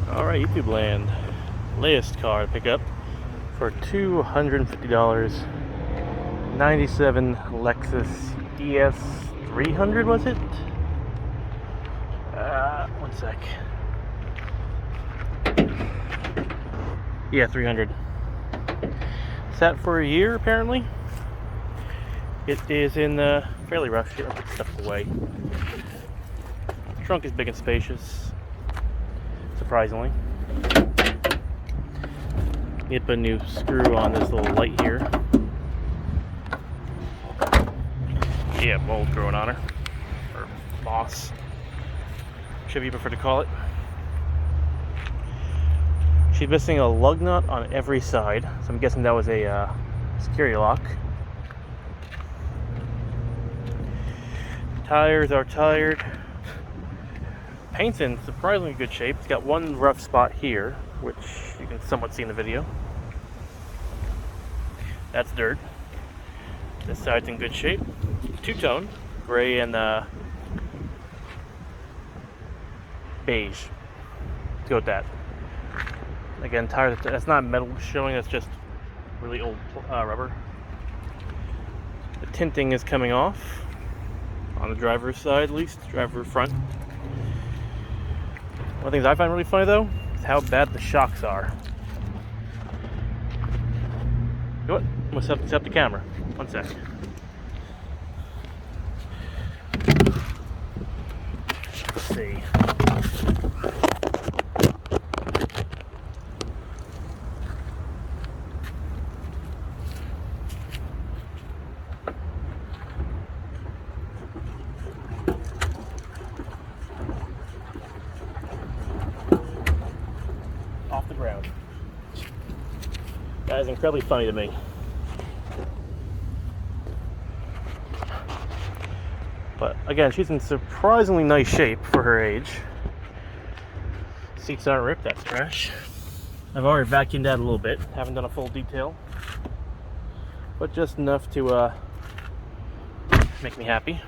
Alright, YouTube land. Latest car to pick up for $250. 97 Lexus ES300, was it? One sec. Yeah, 300. Sat for a year, apparently. It is in fairly rough shape. I'll put stuff away. Trunk is big and spacious, surprisingly. Need to put a new screw on this little light here. Yeah, mold growing on her, or moss, should you prefer to call it. She's missing a lug nut on every side, so I'm guessing that was a security lock. Tires are tired. Paint's in surprisingly good shape. It's got one rough spot here, which you can somewhat see in the video. That's dirt. This side's in good shape. Two-tone, gray and beige. Let's go with that. Again, tires, that's not metal showing, that's just really old rubber. The tinting is coming off on the driver's side, at least, driver front. One of the things I find really funny though is how bad the shocks are. You know what? I'm gonna set up the camera. One sec. Let's see. Off the ground. That is incredibly funny to me. But again, she's in surprisingly nice shape for her age. Seats aren't ripped, that's trash. I've already vacuumed out a little bit, haven't done a full detail, but just enough to make me happy.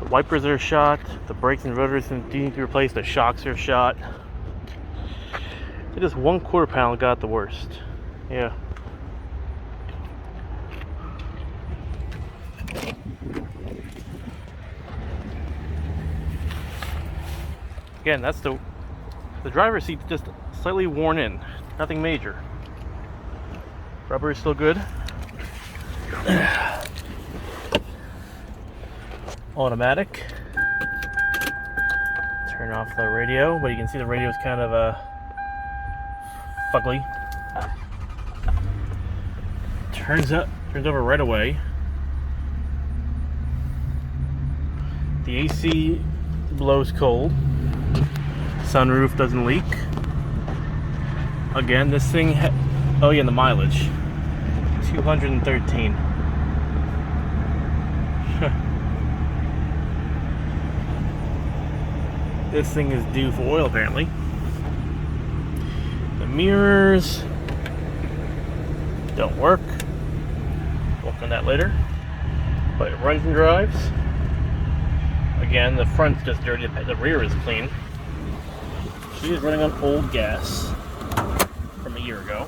The wipers are shot, the brakes and rotors need to be replaced, the shocks are shot. Just one quarter panel got the worst. Yeah. Again, that's the driver's seat's just slightly worn in. Nothing major. Rubber is still good. Automatic. Turn off the radio, but you can see the radio is kind of fugly. Turns over right away. The AC blows cold. Sunroof doesn't leak. Again, this thing oh yeah, and the mileage 213. This thing is due for oil apparently. The mirrors don't work. Work on that later. But it runs and drives. Again, the front's just dirty, the rear is clean. She is running on old gas from a year ago.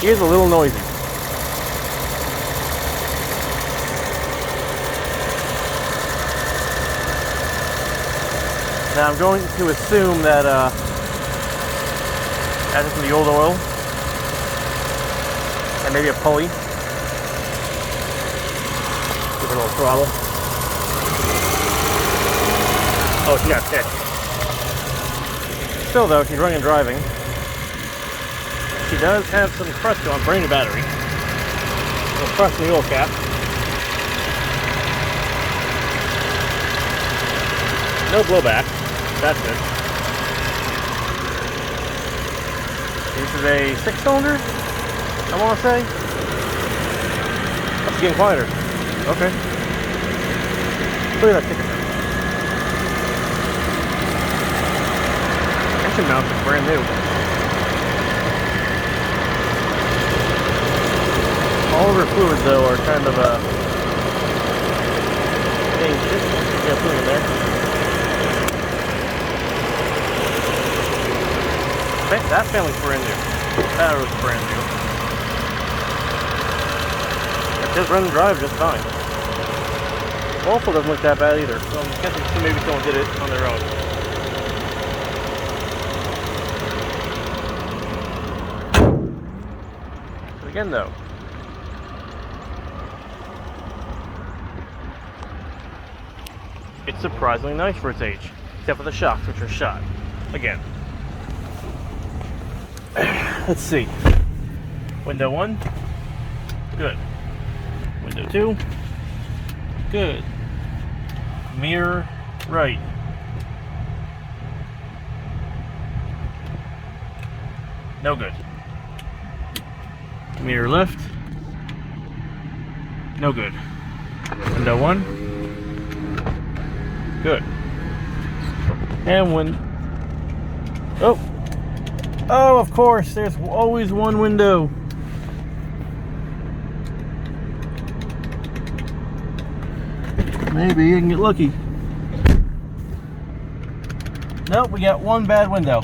She is a little noisy. Now I'm going to assume that as it's in the old oil, and maybe a pulley. Give it a little throttle. Oh, she got kicked. Still though, she's running and driving. She does have some crust on, brand new battery. A little crust in the oil cap. No blowback. That's good. This is a 6-cylinder, I want to say. That's getting quieter. Okay. Look at that ticket. piston mount is brand new. All of her fluids though are kind of shit. Yeah, fluid in there. That family's brand new. That was brand new. It just run and drive just fine. Also doesn't look that bad either, so I'm guessing maybe someone did it on their own. But again though, it's surprisingly nice for its age, except for the shocks, which are shot. Again. Let's see. Window 1, good. Window 2, good. Mirror right. No good. Mirror left. No good. Window 1. Good. And Oh, of course, there's always one window. Maybe I can get lucky. Nope, we got one bad window.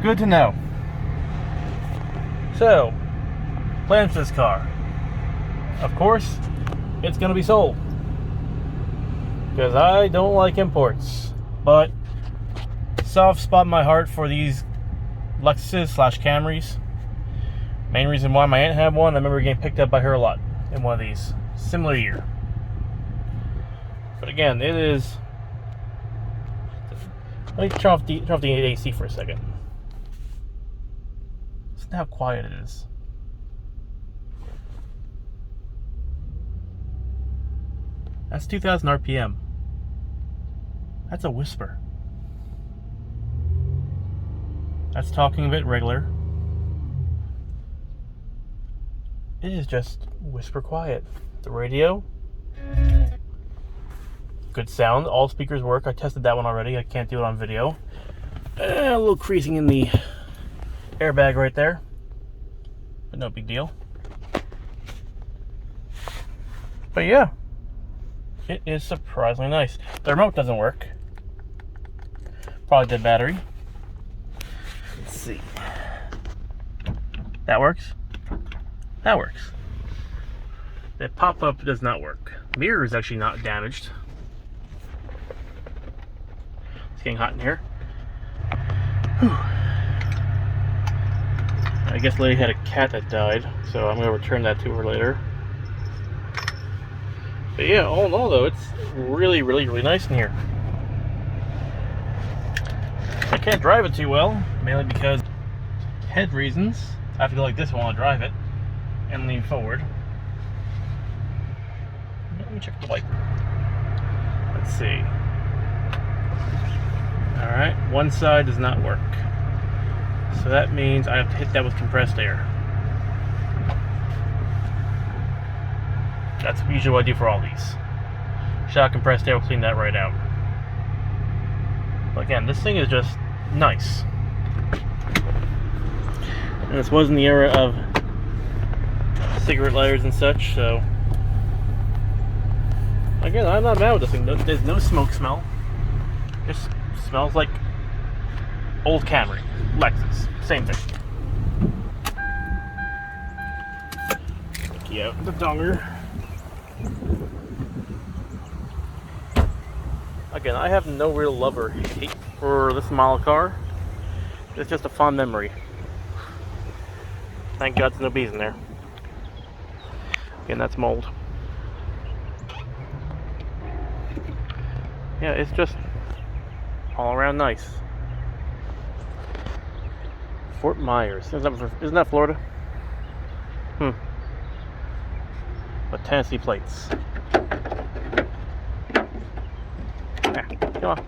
Good to know. So, plans for this car. Of course, it's going to be sold. Because I don't like imports. But, soft spot in my heart for these Lexuses/Camrys. Main reason why my aunt had one, I remember getting picked up by her a lot in one of these. Similar year. But again, it is... Let me turn off the AC for a second. Listen to how quiet it is. That's 2,000 RPM. That's a whisper. That's talking a bit regular. It is just whisper quiet. The radio, good sound. All speakers work. I tested that one already. I can't do it on video. A little creasing in the airbag right there, but no big deal. But yeah, it is surprisingly nice. The remote doesn't work. Probably dead battery. Let's see. That works. That works. The pop-up does not work. Mirror is actually not damaged. It's getting hot in here. Whew. I guess lady had a cat that died, so I'm going to return that to her later. But yeah, all in all though, it's really, really, really nice in here. I can't drive it too well, mainly because head reasons. I have to go like this while I drive it and lean forward. Let me check the wiper. Let's see. Alright, one side does not work. So that means I have to hit that with compressed air. That's usually what I do for all these. Shock compressed air will clean that right out. But again, this thing is just nice. And this was in the era of cigarette lighters and such, so again, I'm not mad with this thing. There's no smoke smell. It just smells like old Camry, Lexus, same thing. Key out the donger. Again, I have no real love or hate for this model car. It's just a fond memory. Thank God there's no bees in there. Again, that's mold. Yeah, it's just all around nice. Fort Myers. Isn't that Florida? But Tennessee plates. Come on.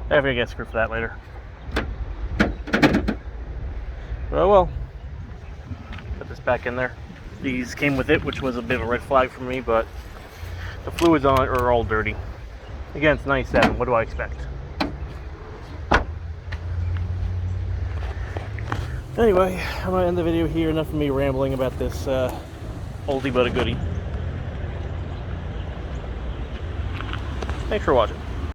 I have to get screwed for that later. Oh well. Put this back in there. These came with it, which was a bit of a red flag for me, but the fluids on it are all dirty. Again, it's 97. What do I expect? Anyway, I'm going to end the video here. Enough of me rambling about this oldie but a goodie. Thanks for watching.